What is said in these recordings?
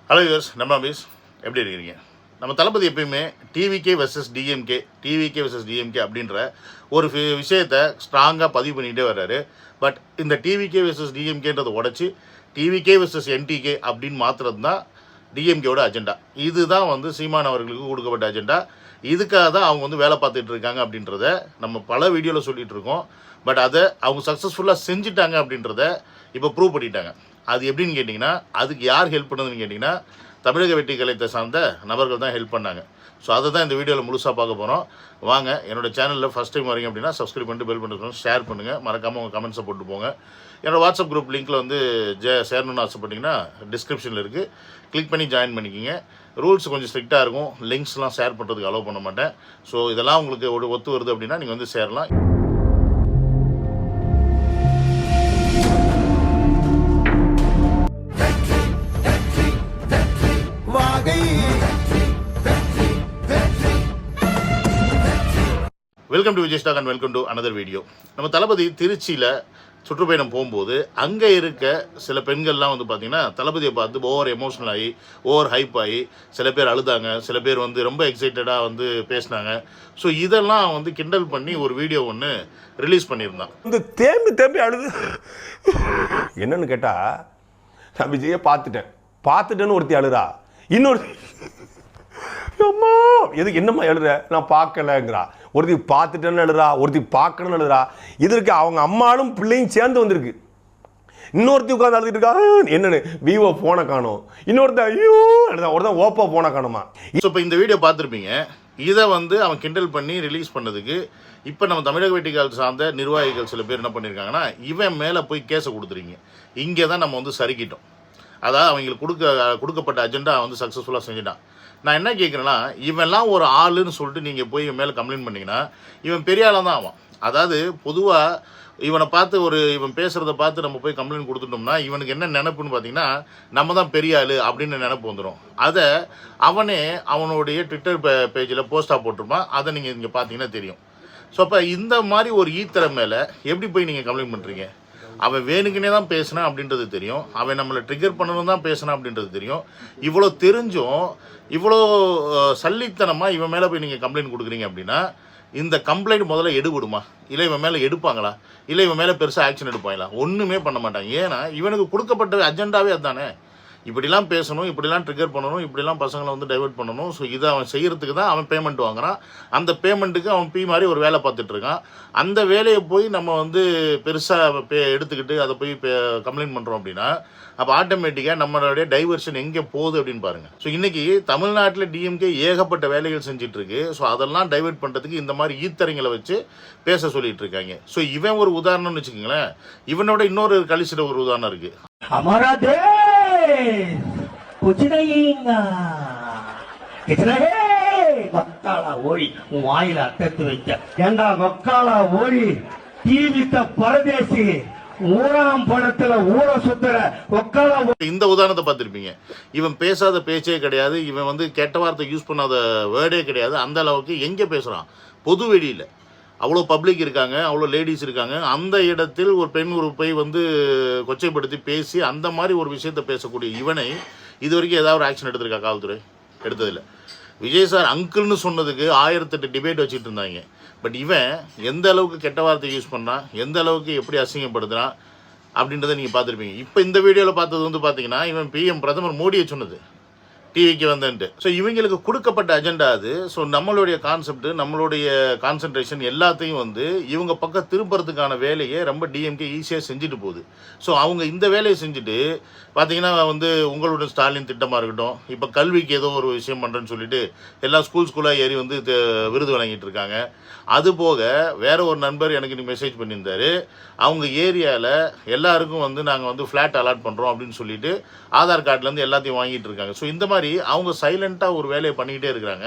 Hello viewers, நம்ம அபீஸ் எப்படி இருக்கிறீங்க? நம்ம தளபதி எப்பயுமே டிவிகே வெர்சஸ் டிஎம்கே அப்படின்ற ஒரு விஷயத்தை ஸ்ட்ராங்காக பதிவு பண்ணிகிட்டே வர்றாரு. பட் இந்த டிவிகே வெர்சஸ் டிஎம்கேன்றதை உடச்சி டிவிகே வெர்சஸ் என்டிகே அப்படின்னு மாற்றுறது தான் டிஎம்கேவோட அஜெண்டா. இதுதான் சீமான் அவர்களுக்கு கொடுக்கப்பட்ட அஜெண்டா. இதுக்காக தான் அவங்க வேலை பார்த்துட்டு இருக்காங்க அப்படின்றத நம்ம பல வீடியோவில் சொல்லிகிட்டு இருக்கோம். பட் அதை அவங்க சக்ஸஸ்ஃபுல்லாக செஞ்சுட்டாங்க அப்படின்றத இப்போ ப்ரூவ் பண்ணிட்டாங்க. அது எப்படின்னு கேட்டிங்கன்னா, அதுக்கு யார் ஹெல்ப் பண்ணதுன்னு கேட்டிங்கன்னா, தமிழக வெற்றி கலைத்தை சார்ந்த நபர்கள் தான் ஹெல்ப் பண்ணாங்க. ஸோ அதை தான் இந்த வீடியோவில் முழுசாக பார்க்க போகிறோம். வாங்க, என்னோடய சேனலில் ஃபஸ்ட் டைம் வரீங்க அப்படின்னா சப்ஸ்கிரைப் பண்ணிட்டு பெல் பண்ணுறோம், ஷேர் பண்ணுங்கள், மறக்காமல் உங்கள் கமெண்ட்ஸை போட்டு போங்க. என்னோடய வாட்ஸ்அப் குரூப் லிங்க்கில் சேரணும்னு ஆசைப்பட்டிங்கன்னா டிஸ்கிரிப்ஷனில் இருக்குது, கிளிக் பண்ணி ஜாயின் பண்ணிக்கிங்க. ரூல்ஸ் கொஞ்சம் ஸ்ட்ரிக்டாக இருக்கும், லிங்க்ஸ்லாம் ஷேர் பண்ணுறதுக்கு அலோவ் பண்ண மாட்டேன். ஸோ இதெல்லாம் உங்களுக்கு ஒத்து வருது அப்படின்னா நீங்கள் சேரலாம். Welcome to Vijay stock and welcome to another video. நம்ம தளபதி திருச்சியில் சுற்றுப்பயணம் போகும்போது அங்கே இருக்க சில பெண்கள்லாம் பார்த்தீங்கன்னா தளபதியை பார்த்து ஓவர் எமோஷனல் ஆகி ஓவர் ஹைப் ஆகி சில பேர் அழுதாங்க, சில பேர் ரொம்ப எக்ஸைட்டடாக பேசினாங்க. ஸோ இதெல்லாம் கிண்டல் பண்ணி ஒரு வீடியோ ஒன்று ரிலீஸ் பண்ணியிருந்தான். தேம்பி அழுது என்னன்னு கேட்டால், நான் விஜயை பார்த்துட்டேன்னு ஒருத்தி அழுறா, இன்னொரு அம்மா எதுக்கு என்னம்மா எழுதுற, நான் பார்க்கலங்கிறா. ஒருத்தி பார்த்துட்டேன்னு எழுதுறா, ஒருத்தி பார்க்கணும்னு எழுதுறா. இதற்கு அவங்க அம்மாவும் பிள்ளையும் சேர்ந்து வந்திருக்கு. இன்னொருத்தி உட்காந்து அழுதுட்டு இருக்கா, என்னன்னு விவோ போனை காணும், இன்னொருத்த ஐயோ ஒருத்தன் ஓப்போ போனை காணுமா. ஸோ இப்போ இந்த வீடியோ பார்த்துருப்பீங்க. இதை அவன் கிண்டல் பண்ணி ரிலீஸ் பண்ணதுக்கு இப்போ நம்ம தமிழக வெட்டிக்கால் சார்ந்த நிர்வாகிகள் சில பேர் என்ன பண்ணியிருக்காங்கன்னா, இவன் மேலே போய் கேஸை கொடுத்துறீங்க. இங்கே தான் நம்ம சரிக்கிட்டோம். அதாவது அவங்களுக்கு கொடுக்கப்பட்ட அஜெண்டா சக்ஸஸ்ஃபுல்லாக செஞ்சுட்டான். நான் என்ன கேட்குறேன்னா, இவன்லாம் ஒரு ஆளுன்னு சொல்லிட்டு நீங்கள் போய் இவன் மேலே கம்ப்ளைண்ட் பண்ணிங்கன்னா இவன் பெரிய ஆளாக தான் ஆவான். அதாவது பொதுவாக இவனை பார்த்து இவன் பேசுகிறத பார்த்து நம்ம போய் கம்ப்ளைண்ட் கொடுத்துட்டோம்னா இவனுக்கு என்ன நினைப்புன்னு பார்த்தீங்கன்னா, நம்ம தான் பெரிய ஆள் அப்படின்னு நினைப்பு வந்துடும். அதை அவனே அவனுடைய ட்விட்டர் பேஜில் போஸ்ட்டாக போட்டிருப்பான். அதை நீங்கள் இங்கே பார்த்தீங்கன்னா தெரியும். ஸோ அப்போ இந்த மாதிரி ஒரு ஈத்தரை மேலே எப்படி போய் நீங்கள் கம்ப்ளைண்ட் பண்ணுறீங்க? அவன் வேணுக்குனே தான் பேசினான் அப்படின்றது தெரியும், அவன் நம்மளை ட்ரிகர் பண்ணணும் தான் பேசினான் அப்படின்றது தெரியும். இவ்வளோ தெரிஞ்சும் இவ்வளோ சல்லித்தனமாக இவன் மேலே போய் நீங்கள் கம்ப்ளைண்ட் கொடுக்குறீங்க அப்படின்னா, இந்த கம்ப்ளைண்ட் முதல்ல எடுபடுமா? இல்லை இவன் மேலே எடுப்பாங்களா? இல்லை இவன் மேலே பெருசாக ஆக்ஷன் எடுப்பாங்களா? ஒன்றுமே பண்ண மாட்டாங்க. ஏன்னா இவனுக்கு கொடுக்கப்பட்ட அஜெண்டாவே அதுதானே. இப்படிலாம் பேசணும், இப்படிலாம் ட்ரிகர் பண்ணணும், இப்படிலாம் பசங்களை டைவெர்ட் பண்ணணும். ஸோ இதை அவன் செய்கிறதுக்கு தான் அவன் பேமெண்ட் வாங்குறான். அந்த பேமெண்ட்டுக்கு அவன் மாதிரி ஒரு வேலை பார்த்துட்ருக்கான். அந்த வேலையை போய் நம்ம பெருசாக எடுத்துக்கிட்டு அதை போய் கம்ப்ளைண்ட் பண்ணுறோம் அப்படின்னா, அப்போ ஆட்டோமேட்டிக்காக நம்மளுடைய டைவர்ஷன் எங்கே போகுது அப்படின்னு பாருங்கள். ஸோ இன்றைக்கி தமிழ்நாட்டில் டிஎம்கே ஏகப்பட்ட வேலைகள் செஞ்சிட்ருக்கு. ஸோ அதெல்லாம் டைவெர்ட் பண்ணுறதுக்கு இந்த மாதிரி ஈத்தரைங்களை வச்சு பேச சொல்லிட்டு இருக்காங்க. ஸோ இவன் ஒரு உதாரணம்னு வச்சுக்கோங்களேன். இவனோட இன்னொரு கலிசிட ஒரு உதாரணம் இருக்குது. कुछ नहीं कितना है वक्काला ओड़ी वाइल अटक வைக்க ஏண்டா வக்காலா ஓடி டிவிட்ட பரதேசி ஊராம் பணத்துல ஊர சுத்துற வக்காலா. இந்த உதாரணத்தை பார்த்திருப்பீங்க. இவன் பேசாத பேச்சே கிடையாது, இவன் கெட்ட வார்த்தை யூஸ் பண்ணாத வேர்டே கிடையாது. அந்த அளவுக்கு எங்கே பேசுகிறான்? பொது வெளியில் அவ்வளோ பப்ளிக் இருக்காங்க, அவ்வளோ லேடிஸ் இருக்காங்க. அந்த இடத்தில் ஒரு பெண் உறுப்பை கொச்சைப்படுத்தி பேசி அந்த மாதிரி ஒரு விஷயத்தை பேசக்கூடிய இவனை இது வரைக்கும் ஏதாவது ஒரு ஆக்ஷன் எடுத்திருக்கா காவல்துறை? எடுத்ததில்லை. விஜய் சார் அங்கிள்னு சொன்னதுக்கு 1008 டிபேட் வச்சுட்டு இருந்தாங்க. பட் இவன் எந்த அளவுக்கு கெட்ட வார்த்தை யூஸ் பண்ணான், எந்த அளவுக்கு எப்படி அசிங்கப்படுத்துகிறான் அப்படின்றத நீங்கள் பார்த்துருப்பீங்க. இப்போ இந்த வீடியோவில் பார்த்தது பார்த்தீங்கன்னா, இவன் பிரதமர் மோடியை சொன்னது டிவிக்கு வந்துன்ட்டு. ஸோ இவங்களுக்கு கொடுக்கப்பட்ட அஜெண்டா அது. ஸோ நம்மளுடைய கான்செப்ட், நம்மளுடைய கான்சன்ட்ரேஷன் எல்லாத்தையும் இவங்க பக்கம் திருப்புறதுக்கான வேலையை ரொம்ப டிஎம்கே ஈஸியாக செஞ்சுட்டு போகுது. ஸோ அவங்க இந்த வேலையை செஞ்சுட்டு பார்த்தீங்கன்னா உங்களுடைய ஸ்டாலின் திட்டமாக இருக்கட்டும், இப்போ கல்விக்கு ஏதோ ஒரு விஷயம் பண்ணுறேன்னு சொல்லிட்டு எல்லா ஸ்கூலாக ஏறி விருது வழங்கிட்டு இருக்காங்க. அதுபோக வேற ஒரு நண்பர் எனக்கு இன்னைக்கு மெசேஜ் பண்ணியிருந்தாரு, அவங்க ஏரியாவில் எல்லாருக்கும் நாங்கள் ஃப்ளாட் அலாட் பண்ணுறோம் அப்படின்னு சொல்லிட்டு ஆதார் கார்டுலேருந்து எல்லாத்தையும் வாங்கிட்டு இருக்காங்க. ஸோ இந்த மாதிரி அவங்க சைலண்ட்டாக ஒரு வேலையை பண்ணிக்கிட்டே இருக்கிறாங்க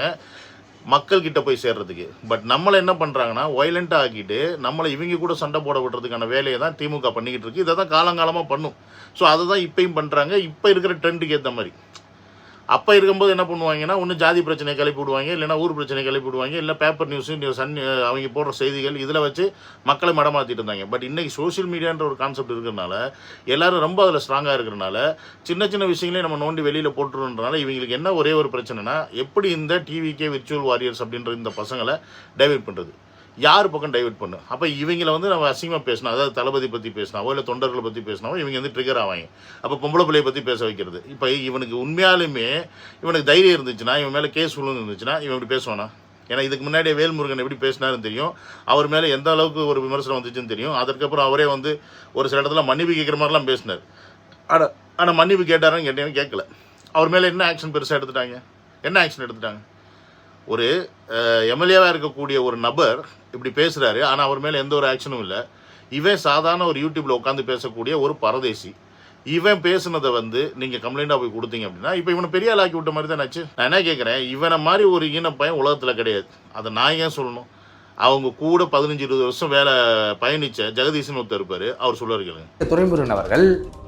மக்கள்கிட்ட போய் சேர்றதுக்கு. பட் நம்மளை என்ன பண்ணுறாங்கன்னா, வயலண்ட்டாக ஆக்கிட்டு நம்மளை இவங்க கூட சண்டை போட விடுறதுக்கான வேலையை தான் திமுக பண்ணிக்கிட்டு இருக்கு. இதை தான் காலங்காலமாக பண்ணும். ஸோ அதை தான் இப்பையும் பண்ணுறாங்க, இப்போ இருக்கிற ட்ரெண்டுக்கு ஏற்ற மாதிரி. அப்போ இருக்கும்போது என்ன பண்ணுவாங்கன்னா ஒன்று ஜாதி பிரச்சனையை கிளப்பி விடுவாங்க, இல்லைனா ஊர் பிரச்சனையை கிளப்பி விடுவாங்க, இல்லை பேப்பர் நியூஸு சன் அவங்க போடுற செய்திகள் இதில் வச்சு மக்களை மடமாற்றிட்டு இருந்தாங்க. பட் இன்றைக்கி சோஷியல் மீடியான்ற ஒரு கான்செப்ட் இருக்கிறனால எல்லோரும் ரொம்ப அதில் ஸ்ட்ராங்காக இருக்கிறனால சின்ன சின்ன விஷயங்களே நம்ம நோண்டி வெளியில் போட்டுருன்றனால இவங்களுக்கு என்ன ஒரே ஒரு பிரச்சனைனா எப்படி இந்த டிவிகே விர்ச்சுவல் வாரியர்ஸ் அப்படின்ற இந்த பசங்களை டைவர்ட் பண்ணுறது, யார் பக்கம் டைவர்ட் பண்ணு. அப்போ இவங்களை வந்து நம்ம அசிங்கமாக பேசினா, அதாவது தளபதி பற்றி பேசினாவோ இல்லை தொண்டர்களை பற்றி பேசினாவோ இவங்க வந்து ட்ரிகர் ஆவாங்க. அப்போ பொம்பளை பிள்ளையை பற்றி பேச வைக்கிறது. இப்போ இவனுக்கு உண்மையாலுமே இவனுக்கு தைரியம் இருந்துச்சுன்னா, இவன் மேலே கேஸ் விழுந்து இருந்துச்சுன்னா இவன் இப்படி பேசுவானா? ஏன்னா இதுக்கு முன்னாடியே வேல்முருகன் எப்படி பேசினாருன்னு தெரியும், அவர் மேலே எந்த அளவுக்கு ஒரு விமர்சனம் வந்துச்சுன்னு தெரியும். அதற்கப்புறம் அவரே வந்து ஒரு சில இடத்துல மன்னிப்பு கேட்குற மாதிரிலாம் பேசினார். ஆனால் மன்னிப்பு கேட்டாரான்னு கேட்டேன்னு கேட்கல. அவர் மேலே என்ன ஆக்ஷன் பெருசாக எடுத்துட்டாங்க? என்ன ஆக்ஷன் எடுத்துட்டாங்க? ஒரு எம்எல்ஏவாக இருக்கக்கூடிய ஒரு நபர் இப்படி பேசுகிறாரு, ஆனால் அவர் மேலே எந்த ஒரு ஆக்ஷனும் இல்லை. இவன் சாதாரண ஒரு யூடியூப்பில் உட்காந்து பேசக்கூடிய ஒரு பரதேசி. இவன் பேசுனதை வந்து நீங்கள் கம்ப்ளைண்ட்டாக போய் கொடுத்தீங்க அப்படின்னா இப்போ இவனை பெரிய ஆளாக்கி விட்ட மாதிரி தான் ஆச்சு. நான் என்ன கேட்குறேன், இவனை மாதிரி ஒரு ஈன பையன் உலகத்தில் கிடையாது. அதை நான் ஏன் சொல்லணும்? அவங்க கூட 15-20 வருஷம் வேலை பயணிச்ச ஜெகதீசன் ஒருத்தர் இருப்பார், அவர் சொல்லுவார் கேளுங்க. துரைமுருகன் அவர்கள்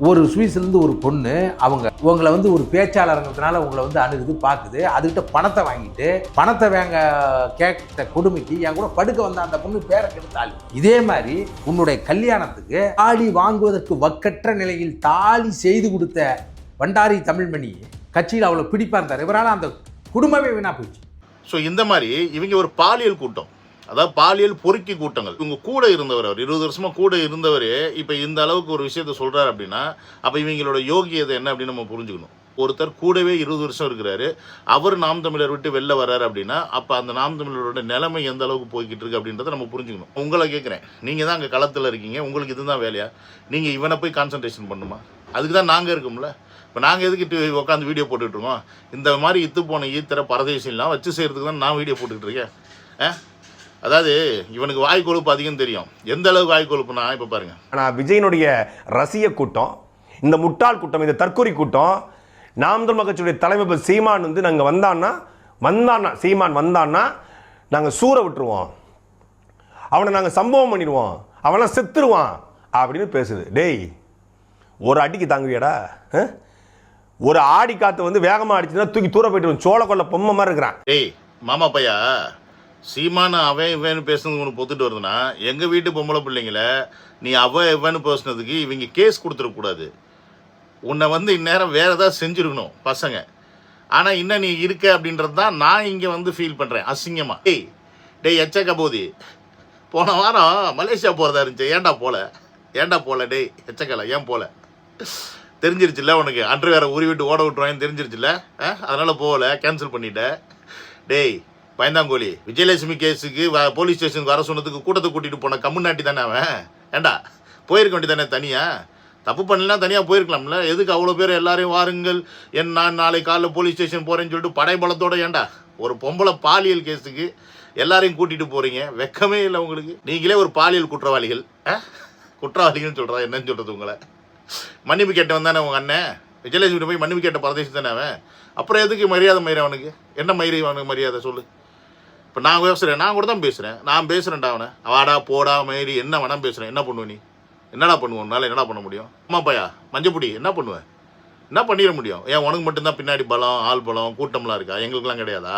ஒரு சுவிஸ்லேருந்து ஒரு பொண்ணு உங்களை வந்து ஒரு பேச்சாளருங்கிறதுனால உங்களை வந்து அணுகுது பார்க்குது, அதுக்கிட்ட பணத்தை வாங்கிட்டு பணத்தை கேட்ட கொடுமைக்கு என் கூட படுக்க வந்த அந்த பொண்ணு பேரை கெடுத்தாள். இதே மாதிரி உன்னுடைய கல்யாணத்துக்கு தாலி வாங்குவதற்கு வக்கற்ற நிலையில் தாலி செய்து கொடுத்த பண்டாரி தமிழ்மணி கட்சியில் அவ்வளோ பிடிப்பா இருந்தார். இவரால் அந்த குடும்பமே வீணா போயிடுச்சு. ஸோ இந்த மாதிரி இவங்க ஒரு பாலியல் கூட்டம், அதாவது பாலியல் பொறுக்கி கூட்டங்கள். இவங்க கூட இருந்தவர், அவர் 20 வருஷமாக கூட இருந்தவர் இப்போ இந்த அளவுக்கு ஒரு விஷயத்த சொல்கிறார் அப்படின்னா அப்போ இவங்களோட யோகியதை என்ன அப்படின்னு நம்ம புரிஞ்சுக்கணும். ஒருத்தர் கூடவே 20 வருஷம் இருக்கிறாரு, அவர் நாம் தமிழர் விட்டு வெளில வர்றாரு அப்படின்னா அப்போ அந்த நாம் தமிழரோட நிலைமை எந்த அளவுக்கு போய்கிட்டு இருக்கு அப்படின்றத நம்ம புரிஞ்சுக்கணும். உங்களை கேட்குறேன், நீங்கள் தான் அங்கே களத்தில் இருக்கீங்க, உங்களுக்கு இதுதான் வேலையா? நீங்கள் இவனை போய் கான்சன்ட்ரேஷன் பண்ணுமா? அதுக்கு தான் நாங்கள் இருக்கோம்ல. இப்போ நாங்கள் எதுக்கு உட்காந்து வீடியோ போட்டுட்ருக்கோம்? இந்த மாதிரி இத்து போன ஈத்தர பரதேசிலாம் வச்சு செய்கிறதுக்கு தான் நான் வீடியோ போட்டுக்கிட்டு இருக்கேன். அதாவது இவனுக்கு வாய் கொழுப்பு அதிகம் தெரியும். எந்த அளவுக்கு வாய் கொழுப்புனா இப்போ பாருங்க. ஆனால் விஜயனுடைய ரசிக கூட்டம், இந்த முட்டாள் கூட்டம், இந்த தற்கொலை கூட்டம், நாம் தமிழர் கட்சியுடைய தலைவர் சீமான் வந்து நாங்கள் சீமான் வந்தான்னா நாங்கள் சூற விட்டுருவோம், அவனை நாங்கள் சம்பவம் பண்ணிடுவோம், அவனை செத்துருவான் அப்படின்னு பேசுது. டேய், ஒரு அடிக்கு தாங்குவியாடா? ஒரு ஆடி காற்று வந்து வேகமாக அடிச்சுன்னா தூக்கி தூர போயிட்டு சோள கொள்ள பொம்மை மாதிரி இருக்கிறான். டேய் மாமா பையா, சீமானு அவன் இவன்னு பேசுனது ஒன்று பொத்துட்டு வருதுன்னா எங்கள் வீட்டு பொம்பளை பிள்ளைங்கள நீ இவன்னு பேசுனதுக்கு இவங்க கேஸ் கொடுத்துடக்கூடாது. உன்னை வந்து இந்நேரம் வேறு ஏதாவது செஞ்சுருக்கணும் பசங்க. ஆனால் இன்னும் நீ இருக்க அப்படின்றது தான் நான் இங்கே வந்து ஃபீல் பண்ணுறேன் அசிங்கமாக. டேய் எச்ச கபோதி, போன வாரம் மலேசியா போகிறதா இருந்துச்சு, ஏன்டா போல டேய் எச்சக்கலை, ஏன் போல? தெரிஞ்சிருச்சுல்ல உனக்கு, அன்று வேற உருவிட்டு ஓட விட்டுருவாங்கன்னு தெரிஞ்சிருச்சுல்ல, அதனால் போகலை, கேன்சல் பண்ணிட்டேன். டேய் பயந்தாங்கோலி, விஜயலட்சுமி கேஸுக்கு போலீஸ் ஸ்டேஷனுக்கு வர சொன்னதுக்கு கூட்டத்தை கூட்டிகிட்டு போன கம்முன்னாட்டி தானே அவன். ஏண்டா போயிருக்க வேண்டி தானே தனியாக? தப்பு பண்ணலாம், தனியாக போயிருக்கலாம்ல. எதுக்கு அவ்வளோ பேர் எல்லாரையும் வாருங்கள், நான் நாளை காலைல போலீஸ் ஸ்டேஷன் போகிறேன்னு சொல்லிட்டு படைபலத்தோட ஏண்டா ஒரு பொம்பளை பாலியல் கேஸுக்கு எல்லாரையும் கூட்டிகிட்டு போகிறீங்க? வெக்கமே இல்லை உங்களுக்கு. நீங்களே ஒரு பாலியல் குற்றவாளிகள்னு சொல்கிறா, என்னன்னு சொல்கிறது உங்களை? மன்னிப்பு கேட்டவன் தானே உங்கள் அண்ணன், விஜயலட்சுமி போய் மன்னிப்பு கேட்ட பரதேசி தானே அவன். அப்புறம் எதுக்கு மரியாதை மயிறு அவனுக்கு? என்ன மயிறு அவனுக்கு மரியாதை சொல்லு? இப்போ நான் பேசுகிறேன், நான் கூட தான் பேசுகிறேன், நான் பேசுகிறேன்டா அவனை வாடா போடா மயிறு என்ன வேணாம் பேசுகிறேன். என்ன பண்ணுவேன் நீ? என்னடா பண்ணுவோம்? உன்னால என்னடா பண்ண முடியும்? அம்மா பையா மஞ்சப்பொடி என்ன பண்ணுவேன்? என்ன பண்ணிட முடியும்? ஏன் உனக்கு மட்டும்தான் பின்னாடி பலம், ஆள் பலம், கூட்டம்லாம் இருக்கா? எங்களுக்குலாம் கிடையாதா?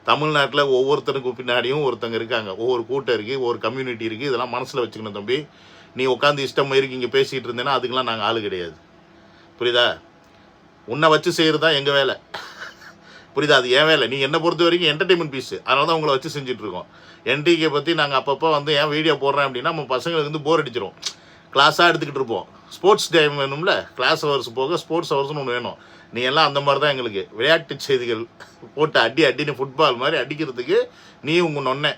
தமிழ்நாட்டில் ஒவ்வொருத்தருக்கும் பின்னாடியும் ஒருத்தங்க இருக்காங்க, ஒவ்வொரு கூட்டம் இருக்குது, ஒவ்வொரு கம்யூனிட்டி இருக்குது. இதெல்லாம் மனசில் வச்சுக்கணும் தம்பி. நீ உட்காந்து இஷ்டம் இருக்கு இங்கே பேசிகிட்டு இருந்தேன்னா அதுக்கெலாம் நாங்கள் ஆள் கிடையாது, புரியுதா? உன்னை வச்சு செய்கிறது தான் எங்கள் வேலை, புரியுதா? அது என் வேலை. நீங்கள் என்னை பொறுத்த வரைக்கும் என்டர்டெயின்மெண்ட் பீஸு, அதனால தான் உங்களை வச்சு செஞ்சுட்ருக்கோம். என்டிகே பற்றி நாங்கள் அப்பப்போ வந்து ஏன் வீடியோ போடுறேன் அப்படின்னா நம்ம பசங்களுக்கு வந்து போர் அடிச்சிடும். கிளாஸாக எடுத்துக்கிட்டு இருப்போம், ஸ்போர்ட்ஸ் டைம் வேணும்ல, கிளாஸ் ஹவர்ஸ் போக ஸ்போர்ட்ஸ் ஹவர்ஸ்னு ஒன்று வேணும். நீ எல்லாம் அந்த மாதிரி தான் எங்களுக்கு விளையாட்டு செய்திகள் போட்டு அடின்னு ஃபுட்பால் மாதிரி அடிக்கிறதுக்கு நீ உங்கள் நொன்ன,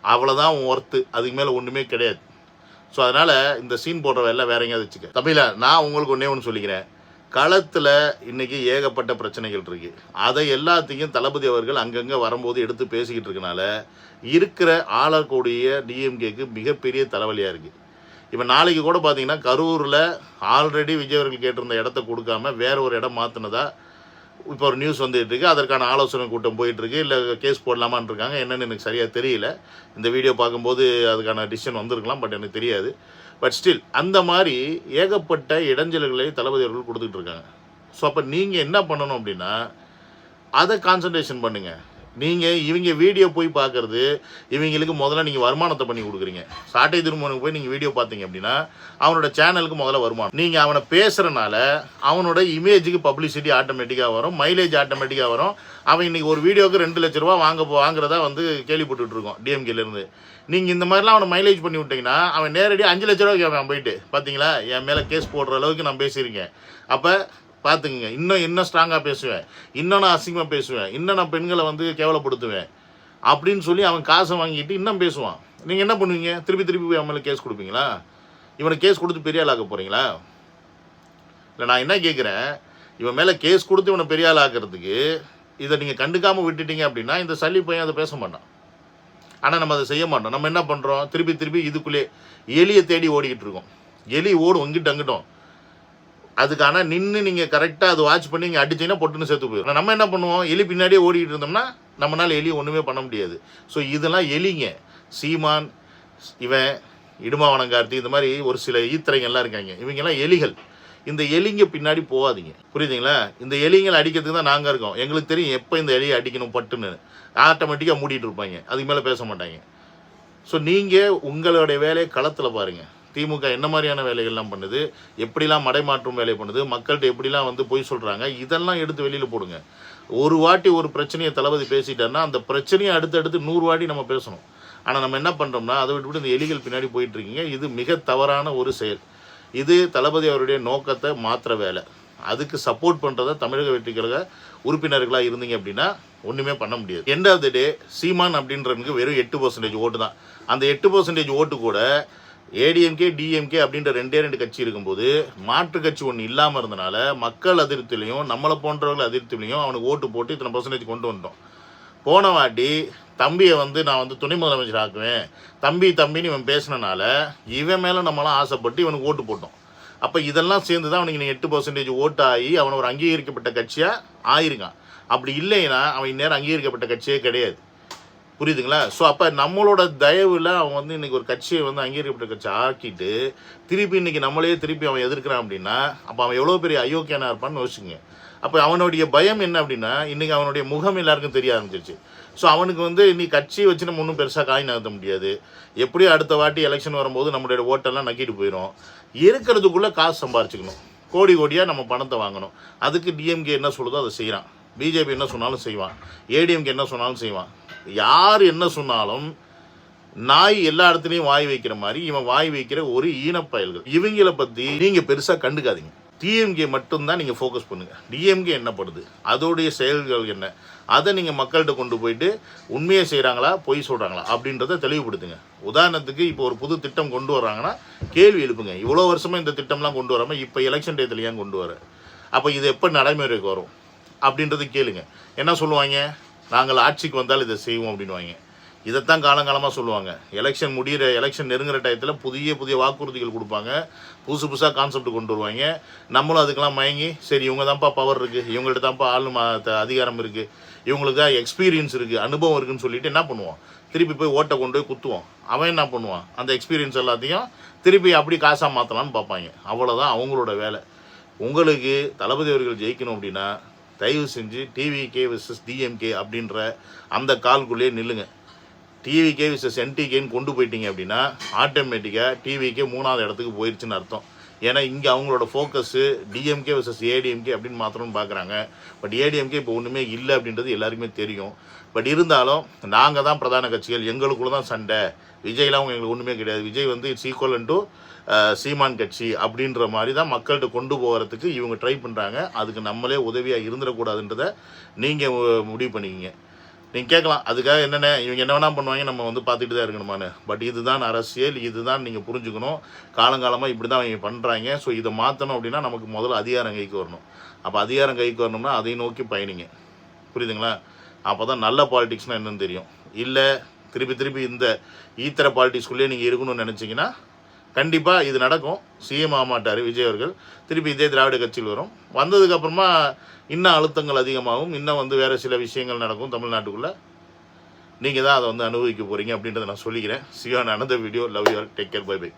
அவ்வளோதான் உன் ஒர்த்து, அதுக்கு மேலே ஒன்றுமே கிடையாது. ஸோ அதனால் இந்த சீன் போடுற வேலை வேற எங்கேயாவது வச்சுக்க. தமிழா, நான் உங்களுக்கு ஒன்று சொல்லிக்கிறேன். களத்தில் இன்றைக்கி ஏகப்பட்ட பிரச்சனைகள் இருக்குது. அதை எல்லாத்தையும் தளபதி அவர்கள் அங்கங்கே வரும்போது எடுத்து பேசிக்கிட்டு இருக்கனால இருக்கிற ஆளக்கூடிய டிஎம்கேக்கு மிகப்பெரிய தலைவலியாக இருக்குது. இப்போ நாளைக்கு கூட பார்த்தீங்கன்னா கரூரில் ஆல்ரெடி விஜய் அவர்கள் கேட்டிருந்த இடத்த கொடுக்காம வேற ஒரு இடம் மாற்றினதா இப்போ ஒரு நியூஸ் வந்துகிட்டு இருக்குது. அதற்கான ஆலோசனை கூட்டம் போயிட்டுருக்கு. இல்லை கேஸ் போடலாமான் இருக்காங்க, என்னென்னு எனக்கு சரியாக தெரியல. இந்த வீடியோ பார்க்கும்போது அதுக்கான டிசிஷன் வந்திருக்கலாம், பட் எனக்கு தெரியாது. பட் ஸ்டில் அந்த மாதிரி ஏகப்பட்ட இடைஞ்சல்களை தளபதி அவர்கள் கொடுத்துட்டு இருக்காங்க. ஸோ அப்போ நீங்கள் என்ன பண்ணணும் அப்படின்னா அதை கான்சன்ட்ரேஷன் பண்ணுங்கள். நீங்கள் இவங்க வீடியோ போய் பார்க்குறது, இவங்களுக்கு முதல்ல நீங்கள் வருமானத்தை பண்ணி கொடுக்குறீங்க. சாட்டை திருமணனுக்கு போய் நீங்கள் வீடியோ பார்த்தீங்க அப்படின்னா அவனோட சேனலுக்கு முதல்ல வருமானம். நீங்கள் அவனை பேசுகிறனால அவனோட இமேஜுக்கு பப்ளிசிட்டி ஆட்டோமேட்டிக்காக வரும், மைலேஜ் ஆட்டோமேட்டிக்காக வரும். அவன் இன்றைக்கி ஒரு வீடியோவுக்கு 2 லட்ச ரூபா வாங்குறதா வந்து கேள்விப்பட்டுருக்கோம் டிஎம்கேலேருந்து. நீங்கள் இந்த மாதிரிலாம் அவனை மைலேஜ் பண்ணி விட்டீங்கன்னா அவன் நேரடியாக 5 லட்ச ரூபாய்க்கு அவன் போயிட்டு பார்த்தீங்களா என் மேலே கேஸ் போடுற அளவுக்கு நான் பேசியிருக்கேன். அப்போ பார்த்துக்குங்க, இன்னும் ஸ்ட்ராங்காக பேசுவேன், இன்னும் நான் அசிங்கமாக பேசுவேன், இன்னும் நான் பெண்களை வந்து கேவலப்படுத்துவேன் அப்படின்னு சொல்லி அவன் காசை வாங்கிட்டு இன்னும் பேசுவான். நீங்கள் என்ன பண்ணுவீங்க? திருப்பி போய் அவன் மேலே கேஸ் கொடுப்பீங்களா? இவனை கேஸ் கொடுத்து பெரிய ஆளாக்க போகிறீங்களா? இல்லை, நான் என்ன கேட்குறேன், இவன் மேலே கேஸ் கொடுத்து இவனை பெரிய ஆளாக்கிறதுக்கு இதை நீங்கள் கண்டுக்காமல் விட்டுட்டீங்க அப்படின்னா இந்த சல்லி பையன் அதை பேச மாட்டான். ஆனால் நம்ம அதை செய்ய மாட்டோம். நம்ம என்ன பண்ணுறோம், திருப்பி இதுக்குள்ளே எலியை தேடி ஓடிக்கிட்டு இருக்கோம். எலி ஓடும் இங்கிட்டு அங்கிட்டோம். அதுக்கான நின்று நீங்கள் கரெக்டாக அது வாட்ச் பண்ணி நீங்கள் அடிச்சிங்கன்னா பொட்டுன்னு சேர்த்து போயிடும். நம்ம என்ன பண்ணுவோம், எலி பின்னாடியே ஓடிக்கிட்டு இருந்தோம்னா நம்மளால் எலி ஒன்றுமே பண்ண முடியாது. ஸோ இதெல்லாம் எலிங்க. சீமான், இவன் இடுமாவனம் கார்த்தி, இந்த மாதிரி ஒரு சில ஈத்திரைங்கள்லாம் இருக்காங்க, இவங்கெல்லாம் எலிகள். இந்த எலிங்க பின்னாடி போகாதீங்க, புரியுதுங்களா? இந்த எலிங்களை அடிக்கிறதுக்கு தான் நாங்கள் இருக்கோம். எங்களுக்கு தெரியும் எப்போ இந்த எலியை அடிக்கணும் பட்டுன்னு. ஆட்டோமேட்டிக்காக மூடிட்டு இருப்பாங்க, அதுக்கு மேலே பேச மாட்டாங்க. ஸோ நீங்கள் உங்களுடைய வேலையை களத்தில் பாருங்கள். திமுக என்ன மாதிரியான வேலைகள்லாம் பண்ணுது, எப்படிலாம் மடைமாற்றும் வேலை பண்ணுது, மக்கள்கிட்ட எப்படிலாம் வந்து பொய் சொல்கிறாங்க, இதெல்லாம் எடுத்து வெளியில் போடுங்க. ஒரு வாட்டி ஒரு பிரச்சனையை தளபதி பேசிட்டாருன்னா அந்த பிரச்சனையை அடுத்தடுத்து 100 வாட்டி நம்ம பேசணும். ஆனால் நம்ம என்ன பண்ணுறோம்னா அதை விட்டு இந்த எலிகள் பின்னாடி போயிட்டுருக்கீங்க. இது மிக தவறான ஒரு செயல். இது தளபதி அவருடைய நோக்கத்தை மாற்ற வேலை. அதுக்கு சப்போர்ட் பண்ணுறத தமிழக வெற்றிக்கழக உறுப்பினர்களாக இருந்தீங்க அப்படின்னா ஒன்றுமே பண்ண முடியாது. எண்ட் ஆஃப் த டே சீமான் அப்படின்றவனுக்கு வெறும் 8% ஓட்டு தான். அந்த 8% ஓட்டு கூட ஏடிஎம்கே டிஎம்கே அப்படின்ற 2 கட்சி இருக்கும்போது மாற்று கட்சி ஒன்று இல்லாமல் இருந்தனால மக்கள் அதிருப்திலையும் நம்மளை போன்றவர்கள் அதிருப்திலையும் அவனுக்கு ஓட்டு போட்டு இத்தனை % கொண்டு வந்துட்டோம். போன வாட்டி தம்பியை வந்து நான் வந்து துணை முதலமைச்சர் ஆக்குவேன், தம்பின்னு இவன் பேசினனால இவன் மேலே நம்மளாம் ஆசைப்பட்டு இவனுக்கு ஓட்டு போட்டோம். அப்போ இதெல்லாம் சேர்ந்து தான் அவனுக்கு 8% ஓட்டு ஆகி அவனை ஒரு அங்கீகரிக்கப்பட்ட கட்சியாக ஆயிருக்கான். அப்படி இல்லைன்னா அவன் இந்நேரம் அங்கீகரிக்கப்பட்ட கட்சியே கிடையாது. புரியுதுங்களா? ஸோ அப்போ நம்மளோட தயவில் அவன் வந்து இன்றைக்கி ஒரு கட்சியை வந்து அங்கீகரிக்கப்பட்ட கட்சி ஆக்கிட்டு திருப்பி இன்றைக்கி நம்மளே திருப்பி அவன் எதிர்க்கிறான் அப்படின்னா அப்போ அவன் எவ்வளோ பெரிய அயோக்கியனாக இருப்பான்னு யோசிச்சுங்க. அப்போ அவனுடைய பயம் என்ன அப்படின்னா இன்றைக்கி அவனுடைய முகம் எல்லாருக்கும் தெரிய ஆரம்பிச்சிருச்சு. ஸோ அவனுக்கு வந்து இன்னைக்கு கட்சியை வச்சு நம்ம ஒன்றும் பெருசாக காய் நகர்த்த முடியாது. எப்படியும் அடுத்த வாட்டி எலெக்ஷன் வரும்போது நம்மளுடைய ஓட்டெல்லாம் நக்கிட்டு போயிடும். இருக்கிறதுக்குள்ளே காசு சம்பாரிச்சுக்கணும், கோடியாக நம்ம பணத்தை வாங்கணும். அதுக்கு டிஎம்கே என்ன சொல்லுதோ அதை செய்கிறான், பிஜேபி என்ன சொன்னாலும் செய்வான், ஏடிஎம்கே என்ன சொன்னாலும் செய்வான். யார் என்ன சொன்னாலும் நாய் எல்லா இடத்துலையும் வாய் வைக்கிற மாதிரி இவன் வாய் வைக்கிற ஒரு ஈனப்பயல்கள். இவங்களை பற்றி நீங்கள் பெருசாக கண்டுக்காதீங்க. டிஎம்கே மட்டும்தான் நீங்கள் ஃபோக்கஸ் பண்ணுங்கள். டிஎம்கே என்ன பண்ணுது, அதோடைய செயல்கள் என்ன, அதை நீங்கள் மக்கள்கிட்ட கொண்டு போயிட்டு உண்மையை செய்கிறாங்களா பொய் சொல்கிறாங்களா அப்படின்றத தெளிவுபடுத்துங்க. உதாரணத்துக்கு இப்போ ஒரு புது திட்டம் கொண்டு வர்றாங்கன்னா கேள்வி எழுப்புங்க. இவ்வளோ வருஷமாக இந்த திட்டம்லாம் கொண்டு வராமல் இப்போ எலெக்ஷன் டேத்தில் ஏன் கொண்டு வர, அப்போ இது எப்போ நடைமுறைக்கு வரும் அப்படின்றது கேளுங்க. என்ன சொல்லுவாங்க, நாங்கள் ஆட்சிக்கு வந்தால் இதை செய்வோம் அப்படின்வாங்க. இதைத்தான் காலங்காலமாக சொல்லுவாங்க. எலெக்ஷன் நெருங்குற டயத்தில் புதிய வாக்குறுதிகள் கொடுப்பாங்க, புதுசாக கான்செப்ட் கொண்டு வருவாங்க. நம்மளும் அதுக்கெல்லாம் மயங்கி சரி இவங்க தான்ப்பா பவர் இருக்குது, இவங்கள்ட்ட தான்ப்பா அதிகாரம் இருக்குது, இவங்களுக்கு தான் எக்ஸ்பீரியன்ஸ் இருக்குது, அனுபவம் இருக்குதுன்னு சொல்லிட்டு என்ன பண்ணுவோம், திருப்பி போய் ஓட்டை கொண்டு போய் குத்துவோம். அவன் என்ன பண்ணுவான், அந்த எக்ஸ்பீரியன்ஸ் எல்லாத்தையும் திருப்பி அப்படி காசாக மாற்றலான்னு பார்ப்பாங்க. அவ்வளோதான் அவங்களோட வேலை. உங்களுக்கு தளபதி அவர்கள் ஜெயிக்கணும் அப்படின்னா தயவு செஞ்சு டிவிகே விசஸ் டிஎம்கே அப்படின்ற அந்த கால்குள்ளேயே நில்லுங்க. டிவிகே விசஸ் என்டிகேன்னு கொண்டு போயிட்டீங்க அப்படின்னா ஆட்டோமேட்டிக்காக டிவிகே 3வது இடத்துக்கு போயிடுச்சுன்னு அர்த்தம். ஏன்னா இங்கே அவங்களோட ஃபோக்கஸு டிஎம்கே விசஸ் ஏடிஎம்கே அப்படின்னு மாத்திரம்னு பார்க்குறாங்க. பட் ஏடிஎம்கே இப்போ ஒன்றுமே இல்லை அப்படின்றது எல்லாருக்குமே தெரியும். பட் இருந்தாலும் நாங்கள் தான் பிரதான கட்சிகள், எங்களுக்குள்ள தான் சண்டை, விஜய்லாம் எங்களுக்கு ஒன்றுமே கிடையாது, விஜய் வந்து இட்ஸ் ஈக்குவல் டு சீமான் கட்சி அப்படின்ற மாதிரி தான் மக்கள்கிட்ட கொண்டு போகிறதுக்கு இவங்க ட்ரை பண்ணுறாங்க. அதுக்கு நம்மளே உதவியாக இருந்துடக்கூடாதுன்றதை நீங்கள் முடிவு பண்ணிக்கிங்க. நீங்கள் கேட்கலாம் அதுக்காக என்னென்ன இவங்க என்ன வேணால் பண்ணுவாங்க, நம்ம வந்து பார்த்துட்டு தான் இருக்கணுமான்னு. பட் இதுதான் அரசியல், இதுதான் நீங்கள் புரிஞ்சுக்கணும். காலங்காலமாக இப்படி தான் அவங்க பண்ணுறாங்க. ஸோ இதை மாற்றணும் அப்படின்னா நமக்கு முதல்ல அதிகாரம் கைக்கு வரணும். அப்போ அதிகாரம் கைக்கு வரணும்னா அதை நோக்கி பயணிங்க. புரியுதுங்களா? அப்போ தான் நல்ல பாலிடிக்ஸ்னால் என்னன்னு தெரியும். இல்லை திருப்பி இந்த ஈத்தர பாலிடிக்ஸ்குள்ளேயே நீங்கள் இருக்கணும்னு நினச்சிங்கன்னா கண்டிப்பாக இது நடக்கும். சிஎம் ஆக மாட்டார் விஜய் அவர்கள், திருப்பி இதே திராவிட கட்சியில் வரும். வந்ததுக்கப்புறமா இன்னும் அழுத்தங்கள் அதிகமாகும், இன்னும் வந்து வேறு சில விஷயங்கள் நடக்கும் தமிழ்நாட்டுக்குள்ளே. நீங்கள் தான் அதை வந்து அனுபவிக்க போகிறீங்க அப்படின்றத நான் சொல்லிக்கிறேன். See you in another video. Love you all. Take care. Bye by.